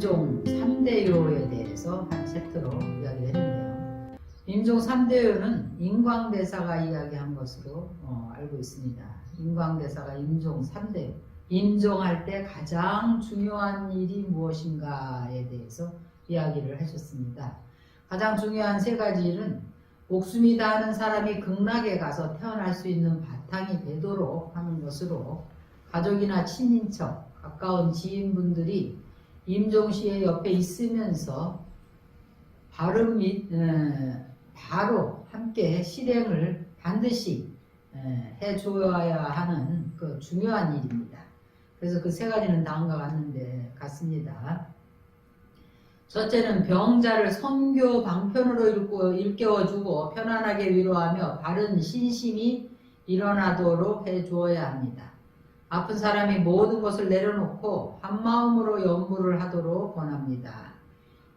임종 3대요에 대해서 한 챕터로 이야기를 했는데요. 임종 3대요는 인광대사가 이야기한 것으로 알고 있습니다. 인광대사가 임종 3대요, 임종할 때 가장 중요한 일이 무엇인가에 대해서 이야기를 하셨습니다. 가장 중요한 세 가지 일은 목숨이 다하는 사람이 극락에 가서 태어날 수 있는 바탕이 되도록 하는 것으로, 가족이나 친인척, 가까운 지인분들이 임종시에 옆에 있으면서 바로 함께 실행을 반드시 해줘야 하는 그 중요한 일입니다. 그래서 그 세 가지는 다음과 같습니다. 첫째는 병자를 선교 방편으로 일깨워주고 편안하게 위로하며 바른 신심이 일어나도록 해주어야 합니다. 아픈 사람이 모든 것을 내려놓고 한마음으로 연부를 하도록 권합니다.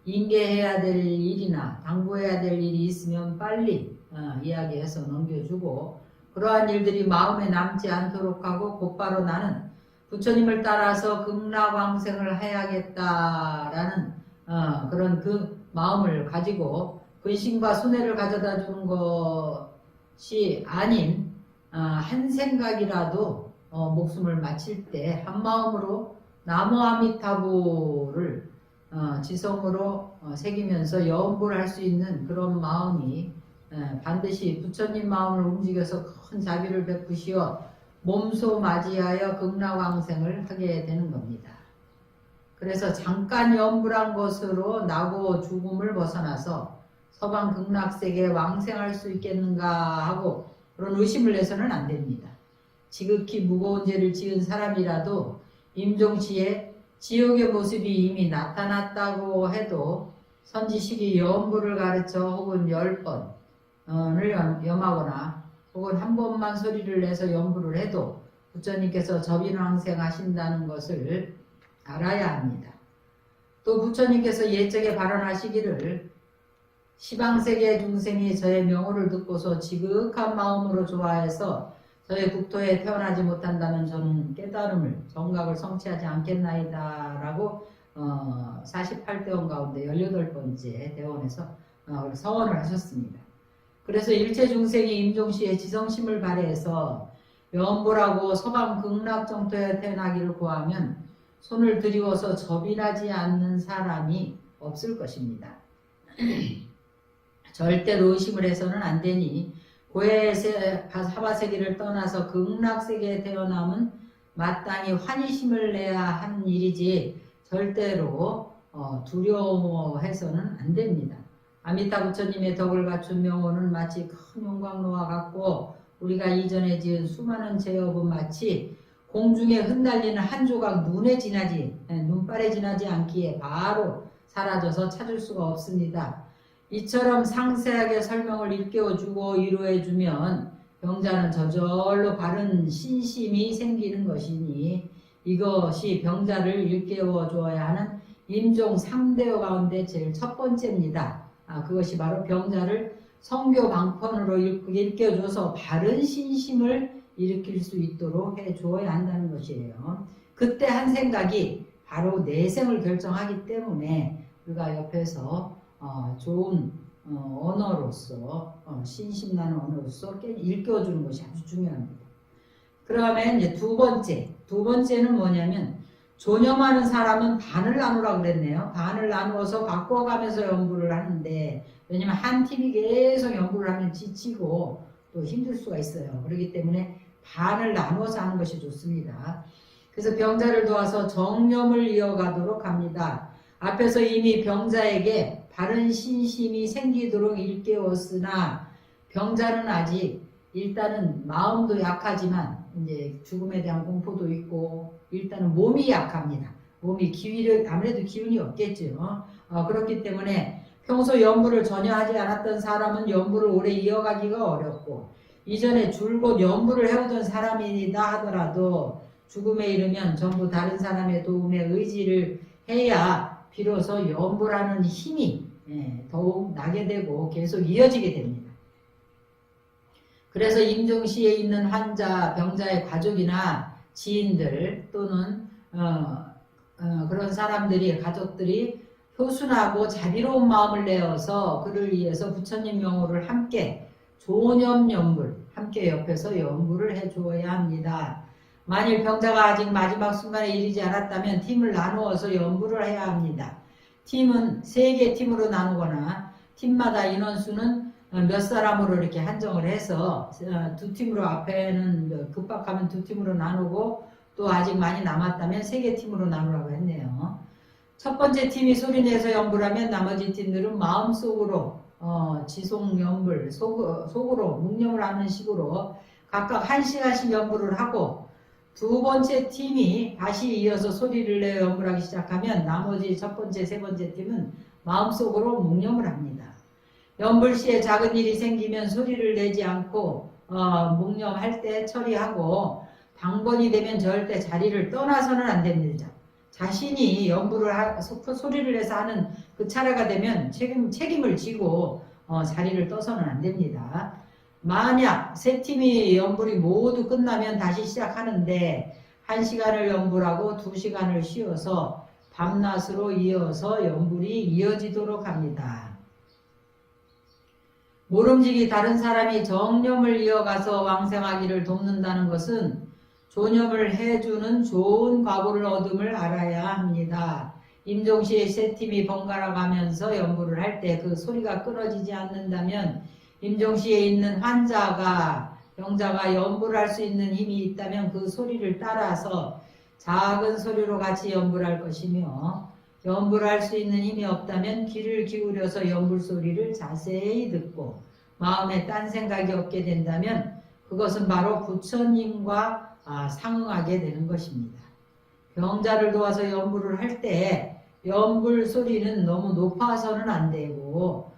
인계해야 될 일이나 당부해야 될 일이 있으면 빨리 이야기해서 넘겨주고, 그러한 일들이 마음에 남지 않도록 하고 곧바로 나는 부처님을 따라서 극락왕생을 해야겠다라는 그런 그 마음을 가지고 근심과 순회를 가져다 주는 것이 아닌 한 생각이라도 목숨을 마칠 때 한마음으로 나무 아미타부를 지성으로 새기면서 연부를 할 수 있는 그런 마음이 반드시 부처님 마음을 움직여서 큰 자비를 베푸시어 몸소 맞이하여 극락왕생을 하게 되는 겁니다. 그래서 잠깐 연불한 것으로 나고 죽음을 벗어나서 서방 극락세계에 왕생할 수 있겠는가 하고 그런 의심을 내서는 안 됩니다. 지극히 무거운 죄를 지은 사람이라도 임종시에 지옥의 모습이 이미 나타났다고 해도 선지식이 연부를 가르쳐 혹은 10번을 염하거나 혹은 한 번만 소리를 내서 연부를 해도 부처님께서 접인왕생 하신다는 것을 알아야 합니다. 또 부처님께서 예적에 발언하시기를 시방세계 중생이 저의 명호를 듣고서 지극한 마음으로 좋아해서 저의 국토에 태어나지 못한다면 저는 깨달음을, 정각을 성취하지 않겠나이다 라고 48대원 가운데 18번째 대원에서 서원을 하셨습니다. 그래서 일체 중생이 임종시에 지성심을 발휘해서 연보라고 서방 극락정토에 태어나기를 구하면 손을 들이워서 접인하지 않는 사람이 없을 것입니다. 절대로 의심을 해서는 안 되니 고해의 사바세계를 떠나서 극락세계에 태어남은 마땅히 환희심을 내야 한 일이지 절대로 두려워해서는 안 됩니다. 아미타 부처님의 덕을 갖춘 명호는 마치 큰 용광로와 같고 우리가 이전에 지은 수많은 제업은 마치 공중에 흩날리는 한 조각 눈발에 지나지 않기에 바로 사라져서 찾을 수가 없습니다. 이처럼 상세하게 설명을 일깨워주고 위로해주면 병자는 저절로 바른 신심이 생기는 것이니 이것이 병자를 일깨워줘야 하는 임종 3대요 가운데 제일 첫 번째입니다. 그것이 바로 병자를 성교 방편으로 일깨워줘서 바른 신심을 일으킬 수 있도록 해주어야 한다는 것이에요. 그때 한 생각이 바로 내생을 결정하기 때문에 우리가 옆에서 좋은 언어로서 신심나는 언어로서 일깨워주는 것이 아주 중요합니다. 그러면 이제 두 번째는 뭐냐면 존염하는 사람은 반을 나누라고 그랬네요. 반을 나누어서 바꿔가면서 연구를 하는데, 왜냐면 한 팀이 계속 연구를 하면 지치고 또 힘들 수가 있어요. 그렇기 때문에 반을 나누어서 하는 것이 좋습니다. 그래서 병자를 도와서 정념을 이어가도록 합니다. 앞에서 이미 병자에게 바른 신심이 생기도록 일깨웠으나 병자는 아직 일단은 마음도 약하지만 이제 죽음에 대한 공포도 있고 일단은 몸이 약합니다. 몸이 아무래도 기운이 없겠죠. 그렇기 때문에 평소 연부를 전혀 하지 않았던 사람은 연부를 오래 이어가기가 어렵고, 이전에 줄곧 연부를 해오던 사람이다 하더라도 죽음에 이르면 전부 다른 사람의 도움에 의지를 해야 비로소 연부라는 힘이 더욱 나게 되고 계속 이어지게 됩니다. 그래서 임종시에 있는 환자, 병자의 가족이나 지인들 또는 그런 사람들이 가족들이 효순하고 자비로운 마음을 내어서 그를 위해서 부처님 명호를 함께 조념 연불 함께 옆에서 연불을 해주어야 합니다. 만일 병자가 아직 마지막 순간에 이르지 않았다면 팀을 나누어서 연불을 해야 합니다. 팀은 3개 팀으로 나누거나 팀마다 인원수는 몇 사람으로 이렇게 한정을 해서 2팀으로 앞에는 급박하면 2팀으로 나누고 또 아직 많이 남았다면 3개 팀으로 나누라고 했네요. 첫 번째 팀이 소리내서 연불하면 나머지 팀들은 마음속으로 지속 연불, 속으로 묵념을 하는 식으로 각각 1시간씩 연불을 하고 두 번째 팀이 다시 이어서 소리를 내어 연불하기 시작하면 나머지 첫 번째, 세 번째 팀은 마음속으로 묵념을 합니다. 연불 시에 작은 일이 생기면 소리를 내지 않고 묵념할 때 처리하고 당번이 되면 절대 자리를 떠나서는 안 됩니다. 자신이 연불을 소리를 내서 하는 그 차례가 되면 책임을 지고 자리를 떠서는 안 됩니다. 만약 3팀이 연불이 모두 끝나면 다시 시작하는데 1시간을 연불하고 2시간을 쉬어서 밤낮으로 이어서 연불이 이어지도록 합니다. 모름지기 다른 사람이 정념을 이어가서 왕생하기를 돕는다는 것은 조념을 해주는 좋은 과보를 얻음을 알아야 합니다. 임종시에 3팀이 번갈아 가면서 연불을 할 때 그 소리가 끊어지지 않는다면 임종시에 있는 환자가 병자가 연불할 수 있는 힘이 있다면 그 소리를 따라서 작은 소리로 같이 연불할 것이며 연불할 수 있는 힘이 없다면 귀를 기울여서 연불 소리를 자세히 듣고 마음에 딴 생각이 없게 된다면 그것은 바로 부처님과 상응하게 되는 것입니다. 병자를 도와서 연불을 할 때 연불 소리는 너무 높아서는 안 되고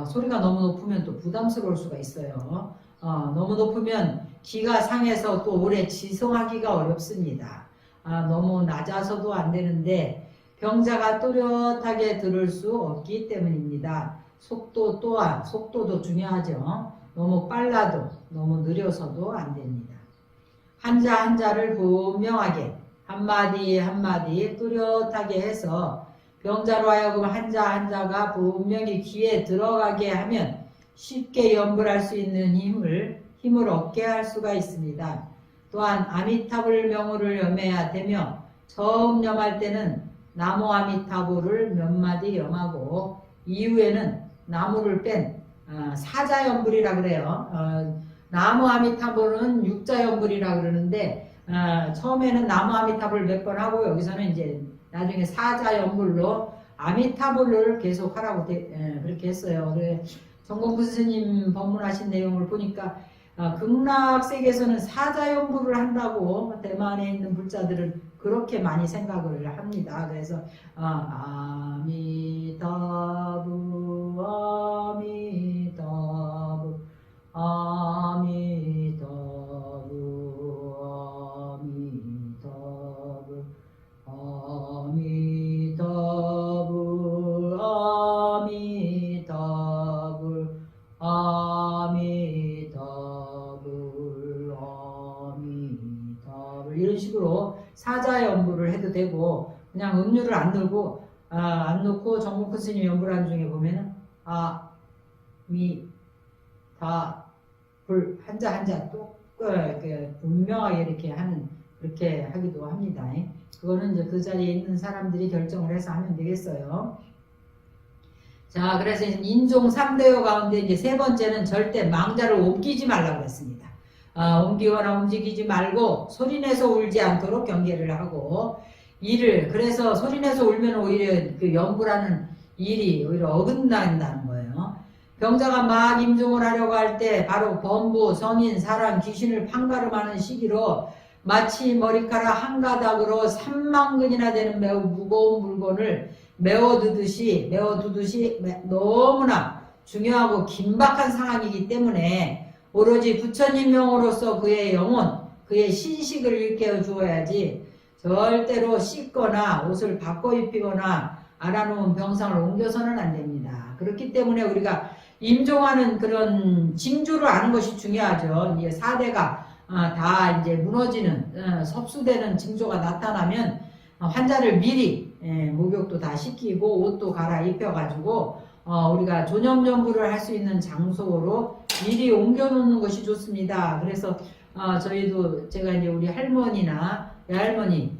소리가 너무 높으면 또 부담스러울 수가 있어요. 너무 높으면 기가 상해서 또 오래 지성하기가 어렵습니다. 너무 낮아서도 안 되는데 병자가 또렷하게 들을 수 없기 때문입니다. 속도 또한 속도도 중요하죠. 너무 빨라도 너무 느려서도 안 됩니다. 한자 한자를 분명하게 한마디 한마디 뚜렷하게 해서 병자로 하여금 한자 한자가 분명히 귀에 들어가게 하면 쉽게 연불할 수 있는 힘을 얻게 할 수가 있습니다. 또한 아미타불 명호를 염해야 되며 처음 염할 때는 나무 아미타불을 몇 마디 염하고 이후에는 나무를 뺀 사자연불이라 그래요. 나무 아미타불은 육자연불이라 그러는데 처음에는 나무 아미타불 몇 번 하고 여기서는 이제 나중에 사자연불로 아미타불을 계속 하라고 그렇게 했어요. 정공부 스님 법문하신 내용을 보니까 극락세계에서는 사자연불을 한다고 대만에 있는 불자들은 그렇게 많이 생각을 합니다. 그래서 아미타불 아미타불 아미타불 아미타불 아미타불 아미타불 아미타불 아미타불 이런 식으로 사자연불을 해도 되고 그냥 음률을 안 넣고 안 넣고 정공큰 스님 연불하는 중에 보면은 불 한자 한자 또 분명하게 이렇게 하는 그렇게 하기도 합니다. 그거는 이제 그 자리에 있는 사람들이 결정을 해서 하면 되겠어요. 자, 그래서 인종 3대요 가운데 이제 세 번째는 절대 망자를 옮기지 말라고 했습니다. 옮기거나 움직이지 말고 소리내서 울지 않도록 경계를 하고 그래서 소리내서 울면 오히려 그 연불하는 일이 오히려 어긋난다는 거예요. 병자가 막 임종을 하려고 할 때 바로 범부, 성인, 사람, 귀신을 판가름하는 시기로 마치 머리카락 한 가닥으로 3만 근이나 되는 매우 무거운 물건을 메워두듯이 너무나 중요하고 긴박한 상황이기 때문에 오로지 부처님 명으로서 그의 영혼, 그의 신식을 일깨워 주어야지 절대로 씻거나 옷을 바꿔 입히거나 알아놓은 병상을 옮겨서는 안 됩니다. 그렇기 때문에 우리가 임종하는 그런 징조를 아는 것이 중요하죠. 이제 4대가 다 이제 무너지는 섭수되는 징조가 나타나면 환자를 미리 목욕도 다 시키고 옷도 갈아입혀 가지고 우리가 존염연부를 할 수 있는 장소로 미리 옮겨 놓는 것이 좋습니다. 그래서 저희도 제가 이제 우리 할머니나 외할머니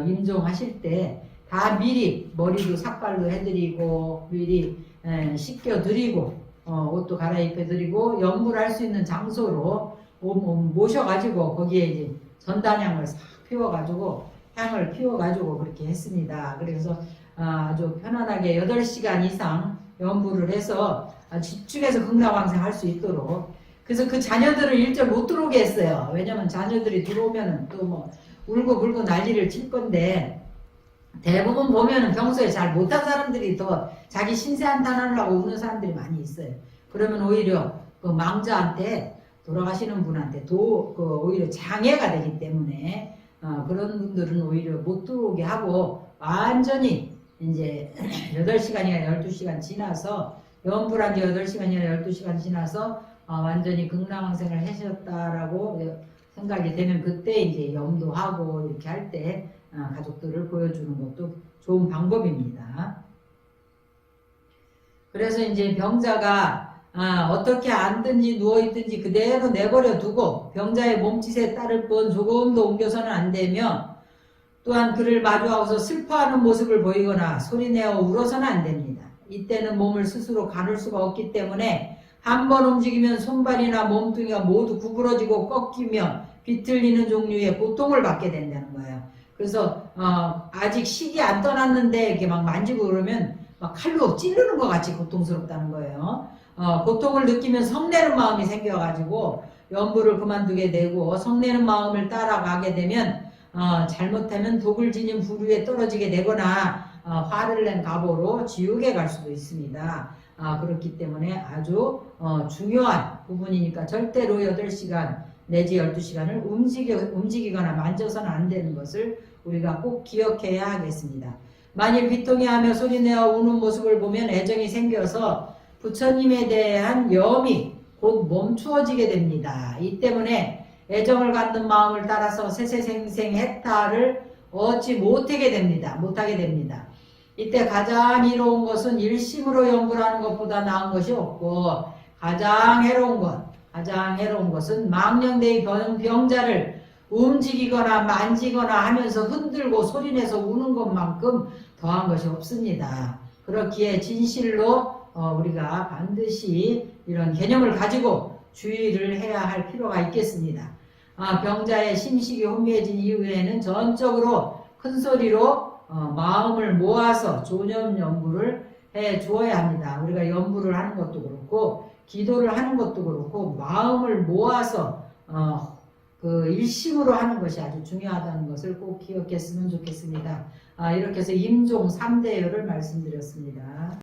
임종하실 때 다 미리 머리도 삭발도 해드리고 미리 씻겨드리고 옷도 갈아입혀드리고 연부를 할 수 있는 장소로 모셔가지고 거기에 이제 전단향을 싹 피워가지고 향을 피워가지고 그렇게 했습니다. 그래서 아주 편안하게 8시간 이상 연부를 해서 집중해서 극락왕생 할 수 있도록, 그래서 그 자녀들을 일절 못 들어오게 했어요. 왜냐면 자녀들이 들어오면은 또 뭐 울고 불고 난리를 칠 건데, 대부분 보면은 평소에 잘 못한 사람들이 더 자기 신세 한탄하려고 우는 사람들이 많이 있어요. 그러면 오히려 그 망자한테, 돌아가시는 분한테 오히려 장애가 되기 때문에 그런 분들은 오히려 못 들어오게 하고, 완전히 이제 8시간이나 12시간 지나서, 연불한 지 8시간이나 12시간 지나서 완전히 극락왕생을 하셨다라고 생각이 되면 그때 이제 염도하고 이렇게 할 때 가족들을 보여주는 것도 좋은 방법입니다. 그래서 이제 병자가 어떻게 앉든지 누워있든지 그대로 내버려 두고 병자의 몸짓에 따를 뿐 조금도 옮겨서는 안 되며, 또한 그를 마주하고서 슬퍼하는 모습을 보이거나 소리내어 울어서는 안 됩니다. 이때는 몸을 스스로 가눌 수가 없기 때문에 한 번 움직이면 손발이나 몸뚱이가 모두 구부러지고 꺾이며 비틀리는 종류의 고통을 받게 된다는 거예요. 그래서 아직 식이 안 떠났는데 이렇게 막 만지고 그러면 막 칼로 찌르는 것 같이 고통스럽다는 거예요. 고통을 느끼면 성내는 마음이 생겨가지고 연부를 그만두게 되고, 성내는 마음을 따라가게 되면 잘못하면 독을 지닌 부류에 떨어지게 되거나 화를 낸 갑오로 지옥에 갈 수도 있습니다. 그렇기 때문에 아주 중요한 부분이니까 절대로 8시간 내지 12시간을 움직이거나 만져서는 안 되는 것을 우리가 꼭 기억해야 하겠습니다. 만일 비통해하며 소리내어 우는 모습을 보면 애정이 생겨서 부처님에 대한 염이 곧 멈추어지게 됩니다. 이 때문에 애정을 갖는 마음을 따라서 세세생생 해탈을 얻지 못하게 됩니다. 이때 가장 이로운 것은 일심으로 연구를 하는 것보다 나은 것이 없고, 가장 해로운 것은 망령되이 병자를 움직이거나 만지거나 하면서 흔들고 소리내서 우는 것만큼 더한 것이 없습니다. 그렇기에 진실로 우리가 반드시 이런 개념을 가지고 주의를 해야 할 필요가 있겠습니다. 병자의 심식이 혼미해진 이후에는 전적으로 큰 소리로 마음을 모아서 존염 연부를 해 주어야 합니다. 우리가 연부를 하는 것도 그렇고 기도를 하는 것도 그렇고 마음을 모아서 그 일심으로 하는 것이 아주 중요하다는 것을 꼭 기억했으면 좋겠습니다. 이렇게 해서 임종 3대요를 말씀드렸습니다.